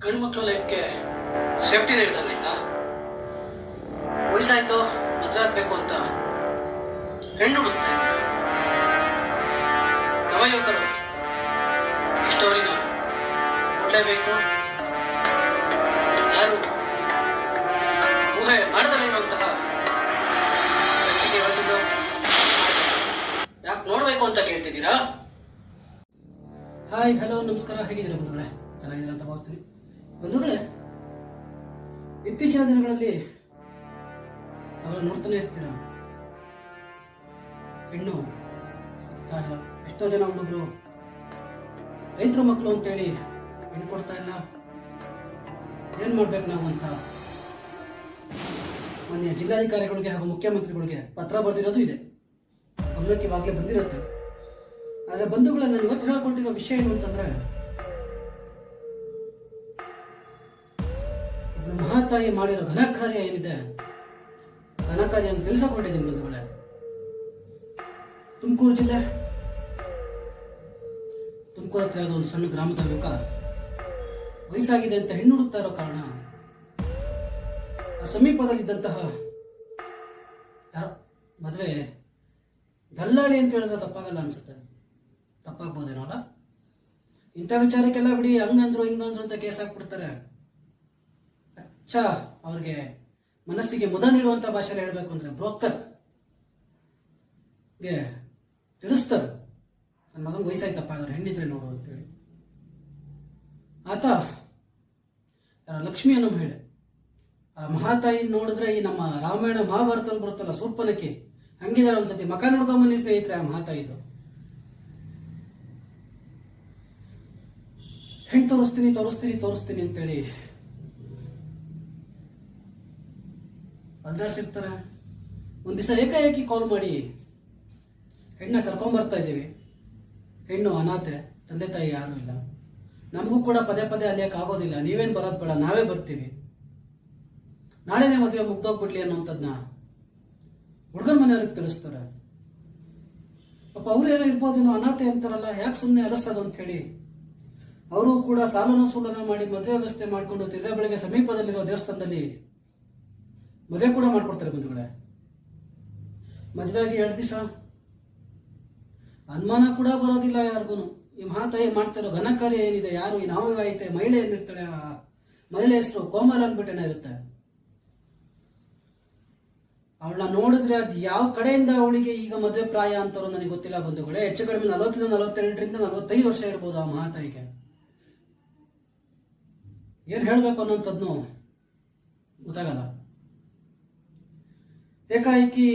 ಗಂಡು ಮಕ್ಕಳ ಲೈಫ್ಗೆ ಸೇಫ್ಟಿನೇ ಇಲ್ದಂಗೆ ಆಯ್ತಾ? ವಯಸ್ಸಾಯ್ತು, ಮದುವೆ ಆಗ್ಬೇಕು ಅಂತ ಹೆಣ್ಣು ಹುಡುಕ್ತಾ ಇದ್ದಾರೆ. ನವಯುವಕರು ಈ ಸ್ಟೋರಿನ ನೋಡಲೇಬೇಕು. ಯಾರು ಊಹೆ ಮಾಡದಲ್ಲೇ ಇರುವಂತಹ ಸಂಚಿಕೆ ಇವತ್ತಿದ್ದು ಯಾಕೆ ನೋಡಬೇಕು ಅಂತ ಕೇಳ್ತಿದ್ದೀರಾ? ಹಾಯ್, ಹಲೋ, ನಮಸ್ಕಾರ. ಹೇಗಿದ್ದೀರಾ ಬಂಧುಗಳೇ? ಚೆನ್ನಾಗಿದ್ದೀರಾ ಅಂತ ಭಾವಿಸ್ತೀನಿ. ಬಂಧುಗಳೇ, ಇತ್ತೀಚಿನ ದಿನಗಳಲ್ಲಿ ಅವರ ನೋಡ್ತಾನೆ ಇರ್ತೀರ, ಹೆಣ್ಣು ಸಿಗ್ತಾ ಇಲ್ಲ. ಎಷ್ಟೋ ಜನ ಹುಡುಗರು ರೈತರ ಮಕ್ಕಳು ಅಂತೇಳಿ ಹೆಣ್ಣು ಕೊಡ್ತಾ ಇಲ್ಲ. ಏನ್ ಮಾಡ್ಬೇಕು ನಾವು ಅಂತ ಮಾನ್ಯ ಜಿಲ್ಲಾಧಿಕಾರಿಗಳಿಗೆ ಹಾಗೂ ಮುಖ್ಯಮಂತ್ರಿಗಳಿಗೆ ಪತ್ರ ಬರೆದಿರೋದು ಇದೆ. ಗಮನಕ್ಕೆ ಇವಾಗಲೇ ಬಂದಿರುತ್ತೆ. ಆದರೆ ಬಂಧುಗಳೇ, ನಾನು ಇವತ್ತು ಹೇಳ್ಕೊಟ್ಟಿರೋ ವಿಷಯ ಏನು ಅಂತಂದ್ರೆ, ಮಹಾತಾಯಿ ಮಾಡಿರೋ ಘನಕಾರ್ಯ ಏನಿದೆ, ಘನಕಾರ್ಯವನ್ನು ತಿಳಿಸಿಕೊಂಡಿದ್ದೀನಿ ಬಂಧುಗಳೇ. ತುಮಕೂರು ಜಿಲ್ಲೆ, ತುಮಕೂರು ಹತ್ರ ಯಾವುದೋ ಒಂದು ಸಣ್ಣ ಗ್ರಾಮದ ಯುವಕ ವಯಸ್ಸಾಗಿದೆ ಅಂತ ಹೆಣ್ಣು ಹುಡುಕ್ತಾ ಇರೋ ಕಾರಣ ಆ ಸಮೀಪದಲ್ಲಿದ್ದಂತಹ ಮದುವೆ ದಲ್ಲಾಳಿ ಅಂತ ಹೇಳಿದ್ರೆ ತಪ್ಪಾಗಲ್ಲ ಅನ್ಸುತ್ತೆ. ತಪ್ಪಾಗ್ಬೋದೇನೋ ಅಲ್ಲ? ಇಂಥ ವಿಚಾರಕ್ಕೆಲ್ಲ ಬಿಡಿ, ಹಂಗಂದ್ರು ಹಿಂಗಂದ್ರು ಅಂತ ಕೇಸ್ ಹಾಕ್ಬಿಡ್ತಾರೆ. ಅವ್ರಿಗೆ ಮನಸ್ಸಿಗೆ ಮುದ ನೀಡುವಂತ ಭಾಷೆಯಲ್ಲಿ ಹೇಳ್ಬೇಕು ಅಂದ್ರೆ ಬ್ರೋಕರ್ ತಿಳಿಸ್ತಾರೆ, ನನ್ನ ಮಗನ ವಯಸ್ಸಾಯ್ತಪ್ಪ, ಅವ್ರ ಹೆಣ್ಣಿದ್ರೆ ನೋಡು ಅಂತೇಳಿ. ಆತ ಲಕ್ಷ್ಮಿ ಅನ್ನೋ ಮಹಿಳೆ, ಆ ಮಹಾತಾಯಿ ನೋಡಿದ್ರೆ ಈ ನಮ್ಮ ರಾಮಾಯಣ ಮಹಾಭಾರತದಲ್ಲಿ ಬರುತ್ತಲ್ಲ ಶೂರ್ಪನಖಿ, ಹಂಗಿದಾರೆ. ಒಂದ್ಸತಿ ಮಕ ನೋಡ್ಕೊಂಬನ್ನಿ ಸ್ನೇಹಿತರೆ. ಆ ಮಹಾತಾಯಿದು ಹೆಣ್ಣು ತೋರಿಸ್ತೀನಿ ಅಂತೇಳಿ ಅಲ್ದಾಡ್ಸಿರ್ತಾರೆ. ಒಂದ್ ದಿವಸ ಏಕಾಏಕಿ ಕಾಲ್ ಮಾಡಿ ಹೆಣ್ಣ ಕರ್ಕೊಂಡ್ಬರ್ತಾ ಇದ್ದೀವಿ, ಹೆಣ್ಣು ಅನಾಥೆ, ತಂದೆ ತಾಯಿ ಯಾರು ಇಲ್ಲ, ನಮಗೂ ಕೂಡ ಪದೇ ಪದೇ ಅಲಿಯಕ್ಕೆ ಆಗೋದಿಲ್ಲ, ನೀವೇನ್ ಬರೋದ್ ಬೇಡ, ನಾವೇ ಬರ್ತೀವಿ, ನಾಳೆನೇ ಮದುವೆ ಮುಗ್ದೋಗ್ಬಿಡ್ಲಿ ಅನ್ನೋಂಥದ್ನ ಹುಡುಗನ ಮನೆಯವ್ರಿಗೆ ತಿಳಿಸ್ತಾರೆ. ಪಾಪ ಅವ್ರು ಏನೋ ಇರ್ಬೋದೇನೋ, ಅನಾಥೆ ಅಂತಾರಲ್ಲ, ಯಾಕೆ ಸುಮ್ಮನೆ ಅಲಸೋದು ಅಂತ ಹೇಳಿ ಅವರು ಕೂಡ ಸಾಲನೋ ಸೂಲನೋ ಮಾಡಿ ಮದುವೆ ವ್ಯವಸ್ಥೆ ಮಾಡಿಕೊಂಡು ತಿರ್ಗಾ ಬೆಳಗ್ಗೆ ಸಮೀಪದಲ್ಲಿರೋ ದೇವಸ್ಥಾನದಲ್ಲಿ ಮದುವೆ ಕೂಡ ಮಾಡ್ಕೊಡ್ತಾರೆ ಬಂಧುಗಳೇ. ಮದುವೆ ಆಗಿ 2 ದಿವಸ ಅನುಮಾನ ಕೂಡ ಬರೋದಿಲ್ಲ ಯಾರಿಗೂ. ಈ ಮಹಾತಾಯಿ ಮಾಡ್ತಿರೋ ಘನಕಾರ್ಯ ಏನಿದೆ, ಯಾರು ಈ ನವವಿವಾಹಿತೆ ಮಹಿಳೆ ಏನಿರ್ತಾಳೆ, ಆ ಮಹಿಳೆ ಹೆಸರು ಕೋಮಲ ಅಂದ್ಬಿಟ್ಟೇನೆ ಇರುತ್ತೆ. ಅವಳನ್ನ ನೋಡಿದ್ರೆ ಅದು ಯಾವ ಕಡೆಯಿಂದ ಅವಳಿಗೆ ಈಗ ಮದುವೆ ಪ್ರಾಯ ಅಂತಾರೋ ನನಗೆ ಗೊತ್ತಿಲ್ಲ ಬಂಧುಗಳೇ. ಹೆಚ್ಚು ಕಡಿಮೆ 40-42 45 ವರ್ಷ ಇರ್ಬೋದು ಆ ಮಹಾತಾಯಿಗೆ. ಏನ್ ಹೇಳ್ಬೇಕು ಅನ್ನೋಂಥದ್ನು ಗೊತ್ತಾಗಲ್ಲ. ಏಕಾಏಕಿ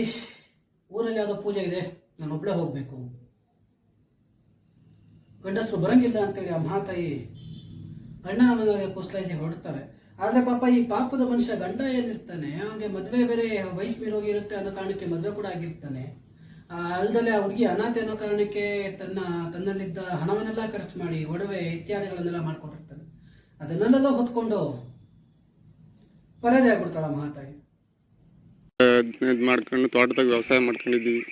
ಊರಲ್ಲಿ ಯಾವುದೋ ಪೂಜೆ ಇದೆ, ನಾನು ಒಬ್ಳೆ ಹೋಗ್ಬೇಕು, ಗಂಡಸರು ಬರಂಗಿಲ್ಲ ಅಂತೇಳಿ ಆ ಮಹಾತಾಯಿ ಗಂಡನ ಮನೆಯವರಿಗೆ ಕುಸ್ಲಾಯಿಸಿ ಹೊರಡ್ತಾರೆ. ಆದ್ರೆ ಪಾಪ ಈ ಪಾಪದ ಮನುಷ್ಯ ಗಂಡ ಏನಿರ್ತಾನೆ, ಅವನಿಗೆ ಮದುವೆ ಬೇರೆ ವಯಸ್ಸು ಮೀರೋಗಿರುತ್ತೆ ಅನ್ನೋ ಕಾರಣಕ್ಕೆ ಮದುವೆ ಕೂಡ ಆಗಿರ್ತಾನೆ. ಅಲ್ದಲ್ಲೇ ಆ ಹುಡುಗಿ ಅನಾಥೆ ಅನ್ನೋ ಕಾರಣಕ್ಕೆ ತನ್ನಲ್ಲಿದ್ದ ಹಣವನ್ನೆಲ್ಲ ಖರ್ಚು ಮಾಡಿ ಒಡವೆ ಇತ್ಯಾದಿಗಳನ್ನೆಲ್ಲ ಮಾಡ್ಕೊಂಡಿರ್ತಾನೆ. ಅದನ್ನೆಲ್ಲ ಹೊತ್ಕೊಂಡು ಪರದೆ ಆಗ್ಬಿಡ್ತಾಳ ಮಹಾತಾಯಿ. ಮಾಡ್ಕೊಂಡು ತೋಟದಾಗ ವ್ಯವಸಾಯ ಮಾಡ್ಕೊಂಡಿದ್ದೀವಿ.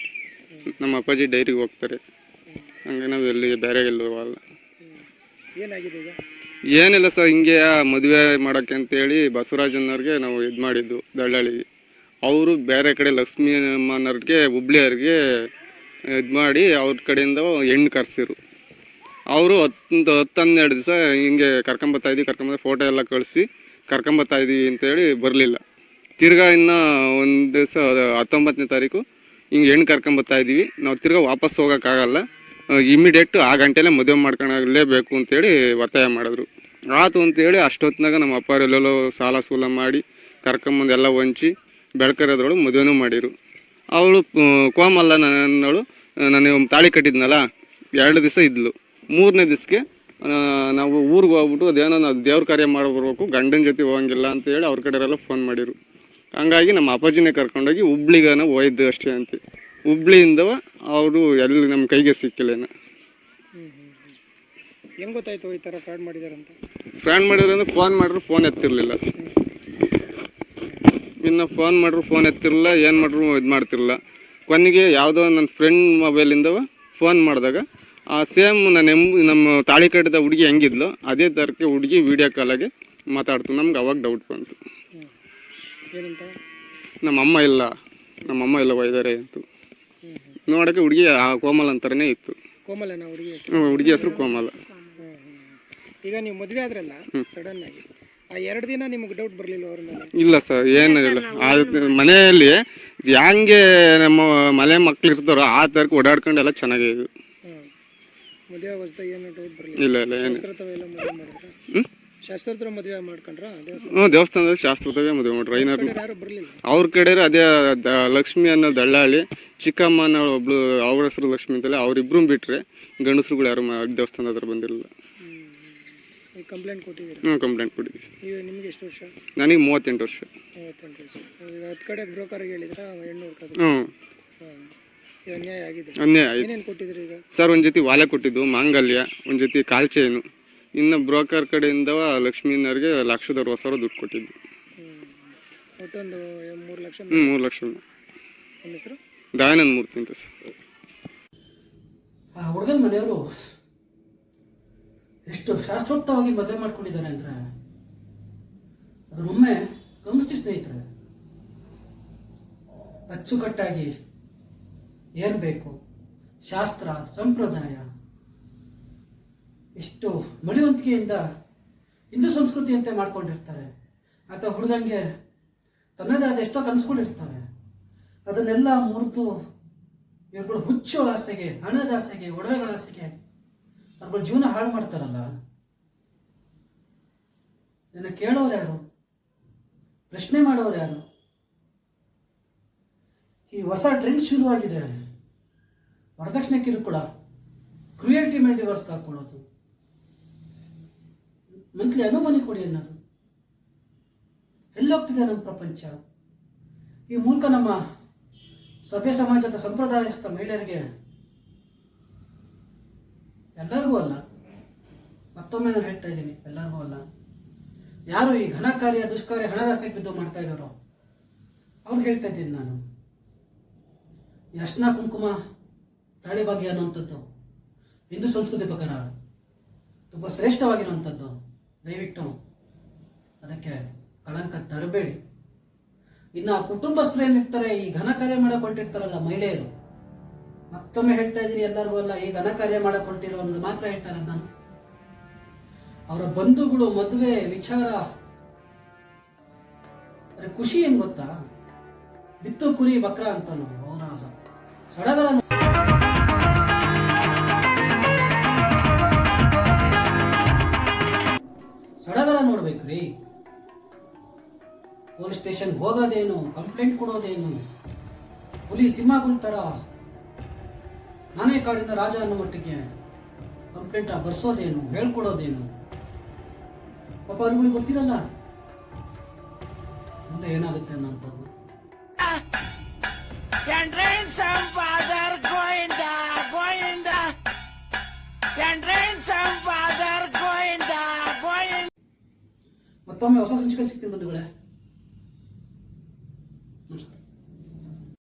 ನಮ್ಮ ಅಪ್ಪಾಜಿ ಡೈರಿಗೆ ಹೋಗ್ತಾರೆ, ಹಂಗೆ ನಾವು ಎಲ್ಲಿ ಬೇರೆ ಎಲ್ಲೂ ಹೋಗಲ್ಲ. ಏನಾಗಿದೆ ಈಗ? ಏನಿಲ್ಲ ಸರ್, ಹಿಂಗೆ ಮದುವೆ ಮಾಡೋಕ್ಕೆ ಅಂತೇಳಿ ಬಸವರಾಜನವ್ರಿಗೆ ನಾವು ಇದು ಮಾಡಿದ್ದು ದಳ್ಳಾಳಿಗೆ. ಅವರು ಬೇರೆ ಕಡೆ ಲಕ್ಷ್ಮೀ ಅಮ್ಮನವ್ರಿಗೆ ಹುಬ್ಳಿಯವ್ರಿಗೆ ಇದು ಮಾಡಿ ಅವ್ರ ಕಡೆಯಿಂದ ಹೆಣ್ಣು ಕರೆಸಿರು. ಅವರು 10-12 ದಿವಸ ಹಿಂಗೆ ಕರ್ಕೊಂಬರ್ತಾಯಿದ್ವಿ, ಫೋಟೋ ಎಲ್ಲ ಕಳಿಸಿ ಕರ್ಕೊಂಬರ್ತಾಯಿದ್ದೀವಿ ಅಂತೇಳಿ ಬರಲಿಲ್ಲ. ತಿರ್ಗಾ ಇನ್ನು ಒಂದು ದಿವಸ 19ನೇ ತಾರೀಕು ಹಿಂಗೆ ಹೆಣ್ಣು ಕರ್ಕೊಂಬರ್ತಾಯಿದ್ದೀವಿ, ನಾವು ತಿರ್ಗಾ ವಾಪಸ್ ಹೋಗೋಕ್ಕಾಗಲ್ಲ, ಇಮಿಡಿಯೇಟ್ ಆ ಗಂಟೆಲೇ ಮದುವೆ ಮಾಡ್ಕೊಳ್ಳೇಬೇಕು ಅಂತೇಳಿ ಒತ್ತಾಯ ಮಾಡಿದ್ರು. ಆತು ಅಂತೇಳಿ ಅಷ್ಟೊತ್ತಿನಾಗ ನಮ್ಮ ಅಪ್ಪರೆಲ್ಲೆಲ್ಲೋ ಸಾಲ ಸೂಲ ಮಾಡಿ ಕರ್ಕೊಂಬಂದು ಎಲ್ಲ ಹೊಂಚಿ ಬೆಳ್ಕರೋದ್ರೊಳಗೆ ಮದುವೆನೂ ಮಾಡಿರು. ಅವಳು ಕೋಮಲ್ಲ ನನ್ನವಳು, ನಾನು ತಾಳಿ ಕಟ್ಟಿದ್ನಲ್ಲ 2 ದಿವಸ ಇದ್ಲು. 3ನೇ ದಿವಸಕ್ಕೆ ನಾವು ಊರಿಗೆ ಹೋಗ್ಬಿಟ್ಟು ಅದೇನೋ ನಾವು ದೇವ್ರ ಕಾರ್ಯ ಮಾಡ್ಬರ್ಬೇಕು, ಗಂಡನ ಜೊತೆ ಹೋಗಂಗಿಲ್ಲ ಅಂತೇಳಿ ಅವ್ರ ಕಡೆಯವರೆಲ್ಲ ಫೋನ್ ಮಾಡಿರು. ಹಂಗಾಗಿ ನಮ್ಮ ಅಪ್ಪಾಜಿನೇ ಕರ್ಕೊಂಡೋಗಿ ಹುಬ್ಳಿಗನ ಹೋಯ್ದು ಅಷ್ಟೇ ಅಂತ. ಹುಬ್ಳಿಯಿಂದ ಅವರು ಎಲ್ಲಿ ನಮ್ಮ ಕೈಗೆ ಸಿಕ್ಕಿಲ್ಲೇನ. ಹೆಂಗ್ ಗೊತ್ತಾಯ್ತು ಈ ಥರ ಫ್ರಾಡ್ ಮಾಡಿದಾರಂತ? ಫ್ರಾಡ್ ಮಾಡಿದ್ರೆ ಅಂದ್ರೆ ಫೋನ್ ಮಾಡಿದ್ರು ಫೋನ್ ಎತ್ತಿರಲಿಲ್ಲ, ಇನ್ನು ಫೋನ್ ಮಾಡಿದ್ರು ಫೋನ್ ಎತ್ತಿರಲಿಲ್ಲ, ಏನು ಮಾಡಿದ್ರು ಇದು ಮಾಡ್ತಿರಲಿಲ್ಲ. ಕೊನೆಗೆ ಯಾವುದೋ ನನ್ನ ಫ್ರೆಂಡ್ ಮೊಬೈಲಿಂದ ಫೋನ್ ಮಾಡಿದಾಗ ಸೇಮ್ ನಮ್ಮ ತಾಳಿ ಕಟ್ಟಿದ ಹುಡುಗಿ ಹೆಂಗಿದ್ಲು ಅದೇ ಥರಕ್ಕೆ ಹುಡುಗಿ ವೀಡಿಯೋ ಕಾಲಾಗೆ ಮಾತಾಡ್ತು. ನಮ್ಗೆ ಅವಾಗ ಡೌಟ್ ಬಂತು. ಏನಂತ? ನಮ್ಮಮ್ಮ ಇಲ್ಲ ಒಯ್ದಾರೆ ಅಂತು. ನೋಡೋಕ್ಕೆ ಹುಡುಗಿ ಕೋಮಲ್ ಅಂತಾರನೇ ಇತ್ತು. ಕೋಮಲನ ಹುಡುಗಿ? ಹುಡುಗಿ ಹೆಸರು ಕೋಮಲ. ಈಗ ನೀವು ಮದುವೆ ಆದ್ರಲ್ಲ ಸಡನ್ ಆಗಿ, ಆ 2 ದಿನ ನಿಮಗೆ ಡೌಟ್ ಬರಲಿಲ್ಲ ಅವ್ರ ಮೇಲೆ? ಇಲ್ಲ ಸರ್, ಏನಿಲ್ಲ. ಮನೆಯಲ್ಲಿ ಹಂಗೆ ನಮ್ಮ ಮನೆ ಮಕ್ಳು ಇರ್ತಾರೋ ಆ ಥರಕ್ಕೆ ಓಡಾಡ್ಕೊಂಡು ಎಲ್ಲ ಚೆನ್ನಾಗೇ ಇದು. ಮದುವೆ ಹೊಸದಾಗಿ ಏನು ಡೌಟ್ ಬರಲಿಲ್ಲ? ಇಲ್ಲ ಏನು. ಎಲ್ಲ ಮದುವೆ ಮಾಡಿದ್ರ? ಶಾಸ್ತ್ರೋತ್ತರ ಮದುವೆ ಮಾಡ್ಕೊಂಡ್ರ? ದೇವಸ್ಥಾನದ ಶಾಸ್ತ್ರದವೇ ಮದುವೆ ಮಾಡ್ರು. ಯಾರು ಬರಲಿಲ್ಲ ಅವ್ರ ಕಡೆ ಅದೇ ಲಕ್ಷ್ಮಿ ಅನ್ನೋ ದಳ್ಳಾಳಿ, ಚಿಕ್ಕಮ್ಮ ಅನ್ನೋ ಒಬ್ಳು, ಅವ್ರ ಹೆಸರು ಲಕ್ಷ್ಮಿ ಅಂತಲೇ, ಅವ್ರಿಬ್ರು ಬಿಟ್ರೆ ಗಂಡಸ್ರುಗಳು ಯಾರು ದೇವಸ್ಥಾನದ ಹತ್ರ ಬಂದಿರಲಿಲ್ಲ. ಕಂಪ್ಲೇಂಟ್ ಕೊಟ್ಟಿದ್ದೀರಿ? ಕಂಪ್ಲೇಂಟ್ ಕೊಟ್ಟಿದ್ದೀವಿ. ಈಗ ನಿಮ್ಗೆ ಎಷ್ಟು ವರ್ಷ? ನನಗೆ 38 ವರ್ಷ. 38 ವರ್ಷ. ಈಗ 10 ಕಡೆ ಬ್ರೋಕರ್ಗೆ ಹೇಳಿದ್ರ ಹೆಣ್ಣು ಹುಡ್ಕೋದು? ಅನ್ಯಾಯ ಆಗಿದೆ. ಅನ್ಯಾಯ ಆಯ್ತು. ಏನೇನು ಕೊಟ್ಟಿದ್ರಿ ಈಗ? ಸರ್, ಒಂದು ಜೊತೆ ವಾಲೆ ಕೊಟ್ಟಿದ್ದು, ಮಾಂಗಲ್ಯ, ಒಂದು ಜೊತೆ ಕಾಲ್ ಚೈನು. ಇನ್ನು ಬ್ರೋಕರ್ ಕಡೆಯಿಂದ ಲಕ್ಷ್ಮೀನವ್ರಿಗೆ 1,60,000 ದುಡ್ಡು ಕೊಟ್ಟಿದ್ದು. ಒಟ್ಟೊಂದು 3 ಲಕ್ಷ? 3 ಲಕ್ಷ. ನಿಮ್ಮ ಹೆಸರು? ದಯಾನಂದ ಮೂರ್ತಿ ಅಂತ ಸರ್. ಆ ಹುಡುಗನ ಮನೆಯವರು ಎಷ್ಟು ಶಾಸ್ತ್ರೋಕ್ತವಾಗಿ ಮದುವೆ ಮಾಡ್ಕೊಂಡಿದ್ದಾರೆ ಅಂದ್ರೆ ಅದನ್ನೊಮ್ಮೆ ಗಮನಿಸಿ ಸ್ನೇಹಿತರೆ. ಅಚ್ಚುಕಟ್ಟಾಗಿ ಏನ್ ಬೇಕು, ಶಾಸ್ತ್ರ ಸಂಪ್ರದಾಯ, ಎಷ್ಟು ಮಡಿವಂತಿಕೆಯಿಂದ ಹಿಂದೂ ಸಂಸ್ಕೃತಿಯಂತೆ ಮಾಡ್ಕೊಂಡಿರ್ತಾರೆ. ಆತ ಹುಡುಗಂಗೆ ತನ್ನದೇ ಆದ ಎಷ್ಟೋ ಕನಸುಗಳಿರ್ತಾರೆ. ಅದನ್ನೆಲ್ಲ ಮುರಿದು ಇವ್ರುಗಳು ಹುಚ್ಚು ಆಸೆಗೆ, ಹಣದ ಆಸೆಗೆ, ಒಡವೆಗಳ ಆಸೆಗೆ ಅವ್ರುಗಳ ಜೀವನ ಹಾಳು ಮಾಡ್ತಾರಲ್ಲ. ಇದನ್ನು ಕೇಳೋರು ಯಾರು? ಪ್ರಶ್ನೆ ಮಾಡೋರು ಯಾರು? ಈ ಹೊಸ ಟ್ರೆಂಡ್ ಶುರುವಾಗಿದೆ, ವರದಕ್ಷಿಣೆ ಕಿರುಕುಳ, ಕ್ರುಯಲ್ಟಿ ಮೇಲೆ ಡಿವೋರ್ಸ್ ಹಾಕೊಳ್ಳೋದು, ಮಂತ್ಲಿ ಅನುಮತಿ ಕೊಡಿ ಅನ್ನೋದು. ಎಲ್ಲೋಗ್ತಿದೆ ನಮ್ಮ ಪ್ರಪಂಚ? ಈ ಮೂಲಕ ನಮ್ಮ ಸಭ್ಯ ಸಮಾಜದ ಸಂಪ್ರದಾಯಸ್ಥ ಮಹಿಳೆಯರಿಗೆ, ಎಲ್ಲರಿಗೂ ಅಲ್ಲ, ಮತ್ತೊಮ್ಮೆ ನಾನು ಹೇಳ್ತಾ ಇದ್ದೀನಿ, ಎಲ್ಲರಿಗೂ ಅಲ್ಲ, ಯಾರು ಈ ಘನ ಕಾರ್ಯ ದುಷ್ಕಾರ್ಯ ಹಣದಾಸೆಗೆ ಬಿದ್ದು ಮಾಡ್ತಾ ಇದ್ದಾರೋ ಅವ್ರಿಗೆ ಹೇಳ್ತಾ ಇದ್ದೀನಿ ನಾನು. ಈ ಅರ್ಶಿನ ಕುಂಕುಮ ತಾಳಿಭಾಗ್ಯ ಅನ್ನುವಂಥದ್ದು ಹಿಂದೂ ಸಂಸ್ಕೃತಿ ಪ್ರಕಾರ ತುಂಬ ಶ್ರೇಷ್ಠವಾಗಿರುವಂಥದ್ದು. ದಯವಿಟ್ಟು ಅದಕ್ಕೆ ಕಳಂಕ ತರಬೇಡಿ. ಇನ್ನು ಆ ಕುಟುಂಬಸ್ಥರು ಏನಿರ್ತಾರೆ, ಈ ಘನ ಕಾರ್ಯ ಮಾಡಕ್ ಹೊರಟಿರ್ತಾರಲ್ಲ ಮಹಿಳೆಯರು, ಮತ್ತೊಮ್ಮೆ ಹೇಳ್ತಾ ಇದ್ದೀನಿ, ಎಲ್ಲರಿಗೂ ಅಲ್ಲ, ಈ ಘನ ಕಾರ್ಯ ಮಾಡಕ್ ಹೊರಟಿರೋನ್ಗೆ ಮಾತ್ರ ಹೇಳ್ತಾರೆ ನಾನು. ಅವರ ಬಂಧುಗಳು ಮದುವೆ ವಿಚಾರ ಖುಷಿ ಏನ್ ಗೊತ್ತಾ? ಬಿತ್ತು ಕುರಿ ಬಕ್ರ ಅಂತಾನು ಅವರ ಸಡಗರ ನೋಡ್ಬೇಕ್ರಿ. ಪೊಲೀಸ್ ಸ್ಟೇಷನ್ ಹೋಗೋದೇನು, ಕಂಪ್ಲೇಂಟ್ ಕೊಡೋದೇನು, ಹುಲಿ ಸಿಂಹಗಳ ತರ ನಾನೇ ಕಾಡಿನ ರಾಜ ಅನ್ನೋ ಮಟ್ಟಿಗೆ ಕಂಪ್ಲೇಂಟ್ ಬರ್ಸೋದೇನು, ಹೇಳ್ಕೊಡೋದೇನು, ಪಾಪ ಅವ್ರಿಗೆ ಗೊತ್ತಿರಲ್ಲ ಮುಂದೆ ಏನಾಗುತ್ತೆ ಅನ್ನೋಂಥದ್ದು. ಮತ್ತೊಮ್ಮೆ ಹೊಸ ಸಂಚಿಕೆ ಸಿಗ್ತೀನಿ ಬಂಧುಗಳೇ.